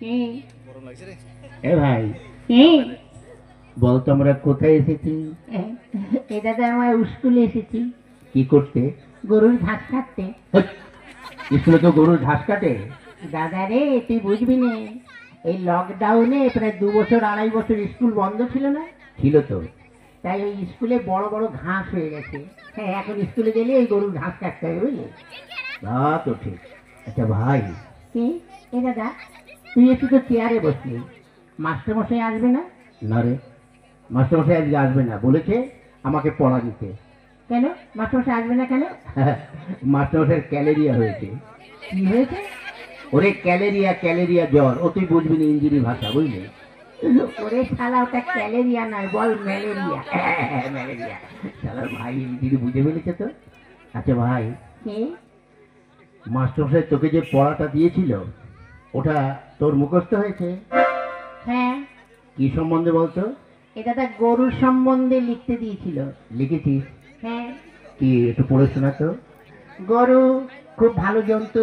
এ ভাই, বলতো আমরা কোথায় এসেছি? এ দাদা, আমার স্কুলে এসেছি। কি করতে? গরুর ঘাস কাটতে। স্কুলে তো গরুর ঘাস কাটে? দাদা রে, তুই বুঝবি না, এই লকডাউনে প্রায় 2 বছর 2.5 বছর স্কুল বন্ধ ছিল না? ছিল তো। তাই ওই স্কুলে বড় বড় ঘাস হয়ে গেছে। হ্যাঁ, এখন স্কুলে গেলে ওই গরুর ঘাস কাটতে হবে, বুঝলি? তা তো ঠিক। আচ্ছা ভাই, কি? এ দাদা, তুই একটু তো চেয়ারে বসলি, মাস্টারমশাই আসবে না? না রে, মাস্টারমশাই আজকে আসবে না, বলেছে আমাকে পড়া দিতে। কেন মাস্টারমশাই আসবে না কেন? মাস্টারমশাইয়ের ক্যালেরিয়া হয়েছে। কি হয়েছে? ওরে ক্যালেরিয়া, ক্যালেরিয়া জ্বর। ও তুই বুঝবি না ইঞ্জিনি ভাষা, বুঝলি? ওরে শালা, ওটা ক্যালেরিয়া নয়, বল ম্যালেরিয়া। ম্যালেরিয়া। শালার ভাই ইঞ্জিনি বুঝে ফেলেছে তো। আচ্ছা ভাই, কি? মাস্টারমশাই তোকে যে পড়াটা দিয়েছিল ওটা তোর মুখস্থ হয়েছে? হ্যাঁ। কি সম্বন্ধে বলতো? এটা তো গরুর সম্বন্ধে লিখতে দিয়েছিল। লিখেছিস? হ্যাঁ। কি একটু পড়ে শোনা তো। গরু খুব ভালো জন্তু।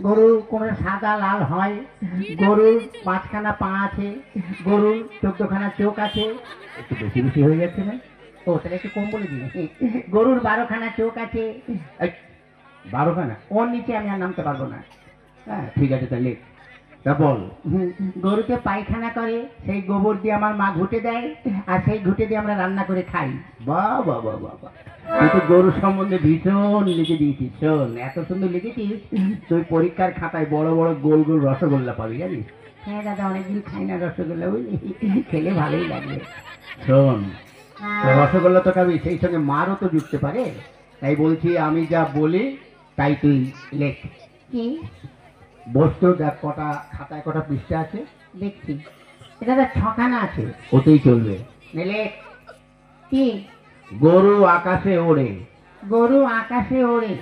গরু কোনো সাদা লাল হয়। গরুর 5খানা পা আছে। গরুর 14খানা চোখ আছে। একটু বেশি বেশি হয়ে যাচ্ছে না? ও, তাহলে একটু কম বলে দিন। গরুর 12খানা চোখ আছে। 12খানা? ওর নিচে আমি আর নামতে পারবো না। হ্যাঁ ঠিক আছে, তাহলে তা বল। গরুতে পায়খানা করে, সেই গোবর দিয়ে আমার মা ঘুটে দেয়, আর সেই ঘুটে দিয়ে আমরা রান্না করে খাই। বাহ বাহ বাহ বাহ বাহ, তুই তো গরু সম্বন্ধে ভীষণ লিখে দিয়েছিস। শোন, এত সুন্দর লিখেছিস, তুই পরীক্ষার খাতায় বড় বড় গোল গোল রসগোল্লা পাবি, জানিস? হ্যাঁ দাদা, অনেকদিন খাই না রসগোল্লা, বুঝলি? খেলে ভালোই লাগবে। শোন, তো রসগোল্লা তো খাবি, সেই সঙ্গে মারও তো জুটতে পারে। তাই বলছি, আমি যা বলি তাই তুই লেখ। কি? বস্তু দেখ, কটা খাতায় কটা পৃষ্ঠা আছে দেখছি। এটা তো 6খানা আছে। ওতেই চলবে। নেলে কি? গরু আকাশে ওড়ে, গরু আকাশে ওড়ে।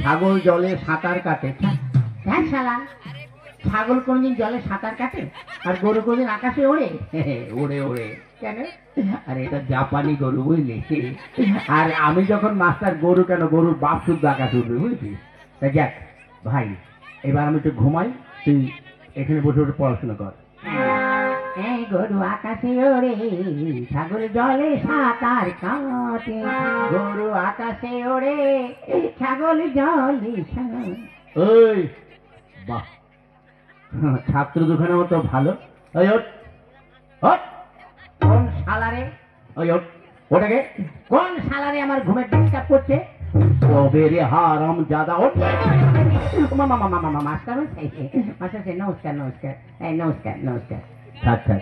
ছাগল জলে সাঁতার কাটে। হ্যাঁ শালা, ছাগল কোনদিন জলে সাঁতার কাটে? আর গরু কোনদিন আকাশে ওড়ে? ওড়ে ওড়ে। কেন? আর এটা জাপানি গরু, বুঝলি? আর আমি যখন মাস্টার, গরু কেন, গরুর বাপ শুদ্ধ আকাশ উঠবে, বুঝছিস? তা যাক ভাই, এবার আমি একটু ঘুমাই, তুই এখানে বসে বসে পড়াশোনা কর। হ্যাঁ, গরু আকাশে ওড়ে, ছাগল জলে সাঁতার কাটে। গরু আকাশে ওড়ে, ছাগল জলে সাঁতার। ওই বাহ, ছাত্র দুখানে মতো ভালো। ওই ওঠ, ওঠ। কোন শালারে? ওই ওঠ, ওটাকে। কোন শালারে আমার ঘুমের ডিস্টার্ব করছে? তবে রে হারাম জাদা, ওঠ। মাস্টার নমস্কার, নমস্কার। এই নমস্কার, নমস্কার। থাক থাক।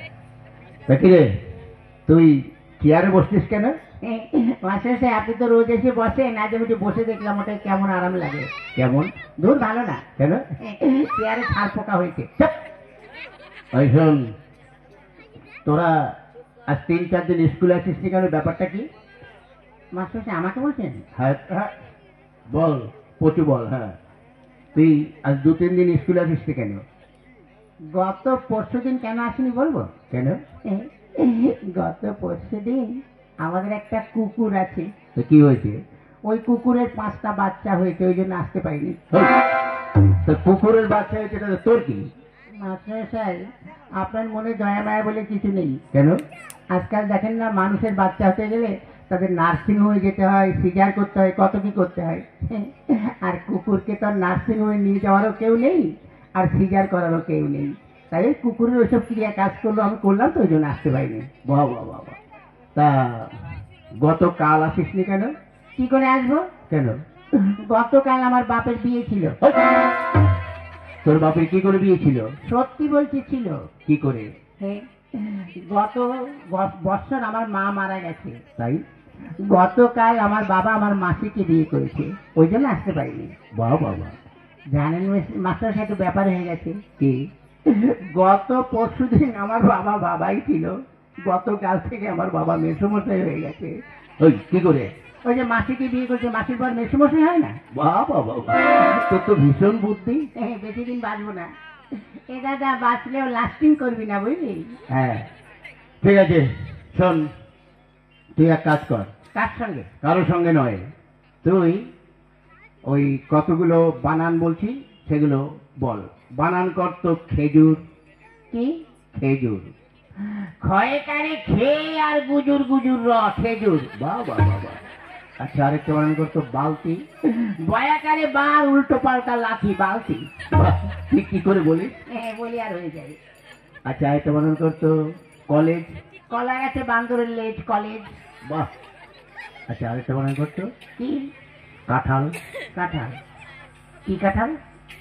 তা কি রে, তুই চেয়ারে বসছিস কেন? মাস্টার সাহেব, আপনি তো রোজ এসে বসেন, আজ আমি একটু বসে দেখলাম, ওটা কেমন আরাম লাগে। কেমন? দূর ভালো না। কেন? চেয়ারে ছাড় পোকা হয়েছে। ওই শোন, তোরা আজ 3-4 দিন স্কুলে আসিস নি কেন, ব্যাপারটা কি? মাস্টার সাহেব আমাকে বলছেন? হ্যাঁ হ্যাঁ, বল, পচু বল। হ্যাঁ, তুই আজ 2-3 দিন স্কুলে আসিস নি কেন? গত পরশুদিন কেন আসেনি বলবো? কেন? গত পরশুদিন আমাদের একটা কুকুর আছে। তো কি হয়েছে? ওই কুকুরের 5টা বাচ্চা হয়েছে, ওই জন্য আসতে পারিনি। তো কুকুরের বাচ্চা হয়েছে, তাহলে তোর কি? মাস্টার সাহেব, আপনার মনে দয়া মায়া বলে কিছু নেই। কেন? আজকাল দেখেন না, মানুষের বাচ্চা হতে গেলে তাদের নার্সিং হোমে যেতে হয়, সিজার করতে হয়, কত কি করতে হয়। আর কুকুরকে তো নার্সিং হোমে নিয়ে যাওয়ারও কেউ নেই, আর সিজার করারও কেউ নেই। তাই ওই কুকুরের ওইসব ক্রিয়া কাজ করলো, আমি করলাম, তো ওই জন্য আসতে পারিনি। বাহ বাহ বাহ বাহ। তা গতকাল আসিস নি কেন? কি করে আসবো? কেন? গতকাল আমার বাপের বিয়ে ছিল। তোর বাপের কি করে বিয়ে ছিল? সত্যি বলছি, ছিল। কি করে? হ্যাঁ, গত বছর আমার মা মারা গেছে। তাই? গতকাল আমার বাবা আমার মাসিকে বিয়ে করেছে, ওই জন্য আসতে পারিনি। বাহ বাবা। জানেন মাস্টার সাহেব, একটু ব্যাপার হয়ে গেছে। কি? গত পরশুদিন আমার বাবা বাবাই ছিল, গতকাল থেকে আমার বাবা মেসোমশাই হয়ে গেছে। ওই কি করে? ওই যে মাসিকে বিয়ে করছে, মাসির পর মেসোমশাই হয় না? বাহ বাবা, তোর তো ভীষণ বুদ্ধি। বেশি দিন বাঁচবো না। এ দাদা, বাঁচলেও লাস্টিং করবি না, বুঝলি? হ্যাঁ ঠিক আছে, শোন, তুই এক কাজ কর। কার সঙ্গে? কারোর সঙ্গে নয়, তুই ওই কতগুলো বানান বলছি সেগুলো বল। বানান কর তো খেজুর। কি? খেজুর। ক্ষয়কারে খেয়ে আর গুজুর গুজুর র খেজুর। বাবা বাবা। আচ্ছা আরেকটা বানান করতো, বালতি। বয়াকারে বার উল্টো পাল্টা লাঠি বালতি। বাহ, তুই কি করে বলিস? হ্যাঁ বলি আর হয়ে যায়। আচ্ছা আরেকটা বানান করতো, কলেজ। কলা গাছে বান্দরের লেজ কলেজ। বাহ। আচ্ছা আরেকটা বানান করতো, কি? কাঁঠাল। কাঁঠাল। কি কাঁঠাল?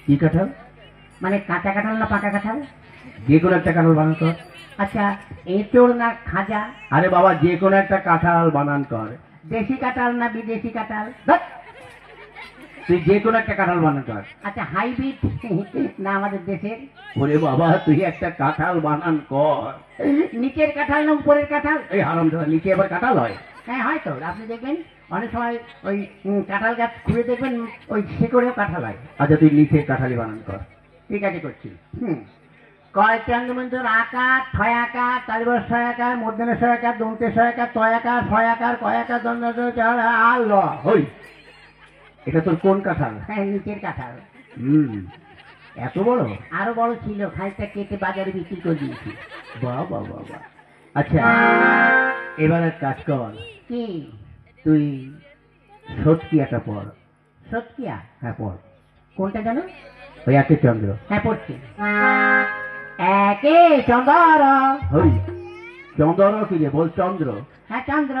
কি কাঁঠাল? মানে কাঁচা কাঁঠাল না পাকা কাঁঠাল? যে কোনো একটা কাঁঠাল বানান কর। আচ্ছা এঁচোড় না খাজা? আরে বাবা, যে কোনো একটা কাঁঠাল বানান কর। দেশি কাঁঠাল না বিদেশি কাঁঠাল? ধ্যাৎ, তুই যে কোনো একটা কাঁঠাল বানান কর। আচ্ছা হাইব্রিড না আমাদের দেশের? ওরে বাবা, তুই একটা কাঁঠাল বানান কর। নিচের কাঁঠাল না উপরের কাঁঠাল? এই হারামজাদা, নিচে আবার কাঁঠাল হয়? হ্যাঁ হয়তো, আপনি দেখবেন অনেক সময় ওই কাঁঠাল গাছ খুঁড়ে দেখবেন ওই শিকড়েও কাঁঠাল হয়। আচ্ছা তুই নিচের কাঁঠালি বানান কর। ঠিক আছে করছি। কয় চন্দ্রমন্ত্র আকার ছয় আকার তালিবর ছয় আকার মধ্যে ছয় আকার দন্তে ছয় আকার তয় আকার ছয় আকার কয় আকার দন্ড আর ল। ওই, এটা তোর কোন কাঁঠাল? হ্যাঁ নিচের কাঁঠাল। এত বড়? আরো বড় ছিল, খানিকটা কেটে বাজারে বিক্রি করে দিয়েছি। বাবা বাবা। আচ্ছা এবার এক কাজ কর, কি? তুই সৎকিয়াটা পড়। সত্যিয়া? হ্যাঁ পড়। কোনটা জানো? ওই একে চন্দ্র। হ্যাঁ পড়ছি। একে চন্দ্র। হই, চন্দ্র কি রে? বল চন্দ্র। হ্যাঁ চন্দ্র।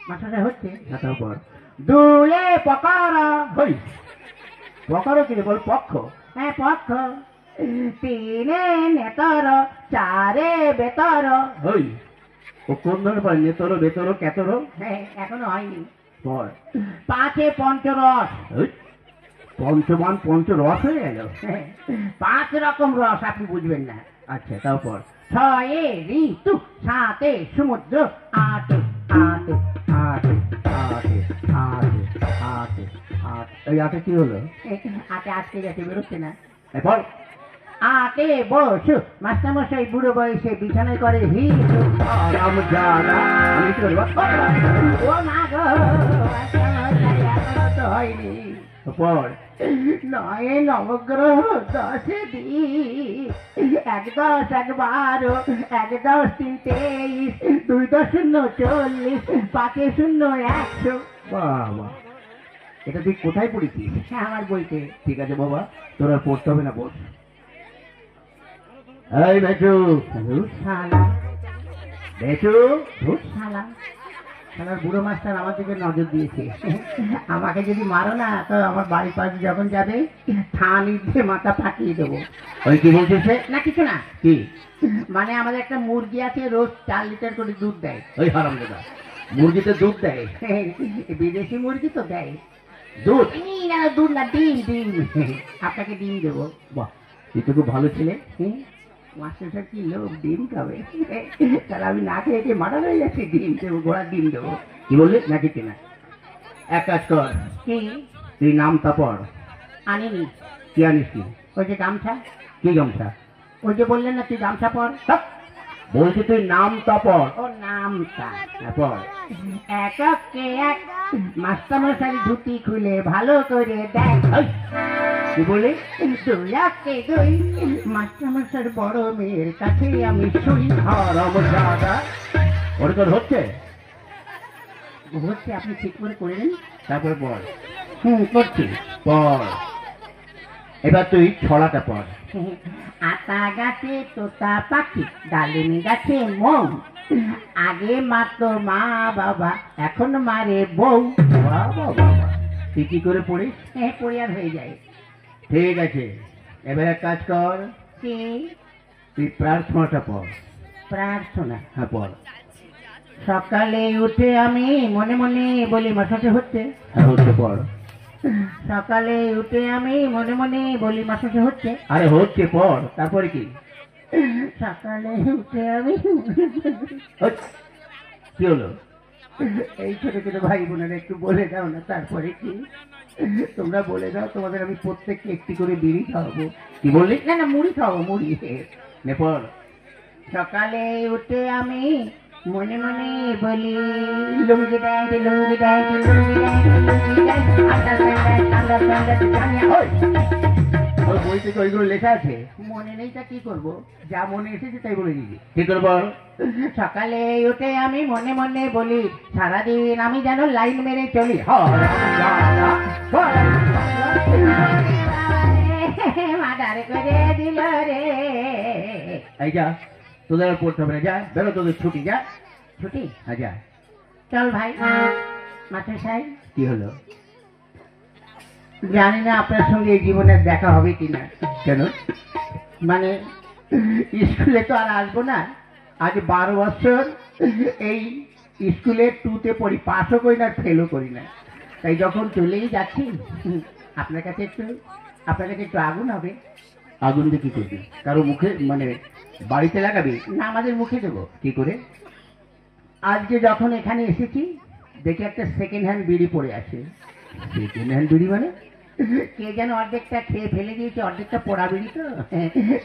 মাস্টার হচ্ছে। হ্যাঁ পড়। দুয়ে পকর। হই, পকারও কি রে? বল পক্ষ। হ্যাঁ পক্ষ। তিনে নেতর চারে বেতর। হই, ও কোন ধরনের পড়ে? নেতর বেতর কেতর? হ্যাঁ এখনো হয়নি। পড়। পাঁচে পঞ্চরস। ওই, পঞ্চমান পঞ্চরস হয়ে গেল। হ্যাঁ, 5 রকম রস আপনি বুঝবেন না। আচ্ছা তাও পড়। ছয়ে ঋতু সাতে সমুদ্র আটে আটে আটে আটে আটে আটে আট। এই আটে কি হলো? আটে আটকে গেছে, বেরোচ্ছে না। পড়। আটে বসু মাস্টারমশাই বুড়ো বয়সে বিছানায় করে হিটু। হারামজাদা, আমি কি করবো? ও মা গো, মাস্টারমশাই এখনো তো হয়নি। পড়। নয়ে নবগ্রহ 10 দিন 1 10 1 12 1 10 3 23 2 10 0 40 5 0 100। বাবা, এটা তুই কোথায় পড়েছিস? হ্যাঁ আমার বইতে। ঠিক আছে বাবা, তোর আর পড়তে হবে না, বস। এই বেচু, শালা বেচু। শালা শালার বুড়ো মাস্টার আমার দিকে নজর দিয়েছে। আমাকে যদি মারো না তো আমার বাড়ির পাশে যখন যাবে থানি দিয়ে মাথা ফাটিয়ে দেবো। ওই কি বলছিস সে? না কিছু না। কি? মানে আমাদের একটা মুরগি আছে, রোজ 4 লিটার করে দুধ দেয়। ওই হারামজাদা, মুরগিতে দুধ দেয়? বিদেশি মুরগি তো দেয় দুধ? না, দুধ না, ডিম ডিম। আপনাকে ডিম দেবো। বাহ, তুই তো খুব ভালো ছেলে। মাস্টার সাহেব কি লোক, ডিম খাবে? তাহলে আমি না খেয়ে খেয়ে মারা হয়ে যাচ্ছি, ডিম দেবো, ঘোড়ার ডিম দেবো। কি বললি? না কিছু না। এক কাজ কর, কি? তুই নামটা পড়। আনিনি। কি আনিস কি? ওই যে গামছা। কি গামছা? ওই যে বললেন না তুই গামছা পর। হাপ! বলছি তুই নামটা পড়। ও নামটা। হ্যাঁ পড়। এককে এক মাস্টারমশাই ধুতি খুলে ভালো করে দেখ। এই, কি বললি? 2 একে 2 মাস্টারমশাইয়ের বড় মেয়ের কাছে আমি শুই। হারামজাদা, ওর তোর হচ্ছে? হচ্ছে, আপনি ঠিক করে করে নিন। তারপরে পড়। করছি। পড়। এবার তুই ছড়াটা পড়। আতা গাছে তোতা পাখি, ডালিম গাছে মৌ, আগে মারতো মা বাবা, এখন মারে বউ। বাবা বাবা, তুই কি করে পড়িস? পরিয়ার হয়ে যায়। ঠিক আছে, এবার এক কাজ কর, কি? তুই প্রার্থনাটা পড়। প্রার্থনা? হ্যাঁ পড়। সকালে উঠে আমি মনে মনে বলি, মাসাতে হচ্ছে। হ্যাঁ হচ্ছে, পড়। সকালে উঠে আমি মনে মনে বলি, মাসাতে হচ্ছে। আরে হচ্ছে, পড়। তারপরে কি? সকালে উঠে আমি হচ্ছে। কি হলো? এই ছোট ছোট ভাই বোনেরা একটু বলে দাও না, তারপরে কি? তোমরা বলে দাও, তোমাদের আমি প্রত্যেককে একটি করে বিড়ি খাওয়াবো। কি বললি? না না, মুড়ি খাওয়াবো, মুড়ি। নে পড়। সকালে উঠে আমি মনে মনে বলি, lungi dance lungi dance lungi dance lungi dance, underpant underpant জানিয়া। ওই, ওই বই থেকে ওইগুলো লেখা আছে? মনে নেই তা কি করবো? যা মনে এসেছে তাই বলে দিবি। কি করবো? সকালে উঠে আমি মনে মনে বলি, সারাদিন আমি যেন লাইন মেরে চলি। মাদারে করে দিল রে। এই যা, তোদের আর পড়তে হবে না, যা বেরো, তোদের ছুটি, যা। ছুটি? হ্যাঁ যা। চল ভাই। মাস্টার সাহেব, কি হলো? জানি না আপনার সঙ্গে এই জীবনে দেখা হবে কিনা। কেন? মানে স্কুলে তো আর আসবো না। আজ 12 বছর এই স্কুলে 2তে পড়ি, পাসও করি না, ফেলও করি না। তাই যখন চলেই যাচ্ছি, আপনার কাছে একটু আগুন হবে। আগুন দিয়ে কি করবি? কারো মুখে মানে বাড়িতে লাগাবি? না, আমাদের মুখে দেবো। কি করে? আজকে যখন এখানে এসেছি, দেখি একটা সেকেন্ড হ্যান্ড বিড়ি পড়ে আছে। সেকেন্ড হ্যান্ড বিড়ি মানে? কে যেন অর্ধেকটা খেয়ে ফেলে দিয়েছে, অর্ধেকটা পোড়া বিড়ি তো।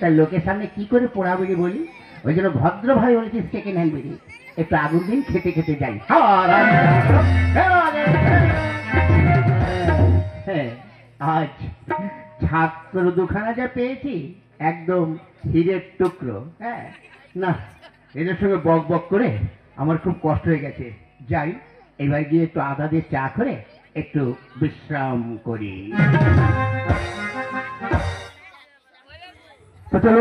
তার লোকের সামনে কি করে পোড়া বিড়ি বলি, ওই জন্য ভদ্রভাবে বলেছি সেকেন্ড হ্যান্ড বিড়ি। একটু আগুন দিন, খেতে খেতে যাই। হ্যাঁ, আজ ছাত্র দুখানা যা পেয়েছি, একদম হীরের টুকরো। হ্যাঁ, না, এদের সঙ্গে বক বক করে আমার খুব কষ্ট হয়ে গেছে। যাই, এবার গিয়ে একটু আদা দিয়ে চা করে একটু বিশ্রাম করি। তো চলো।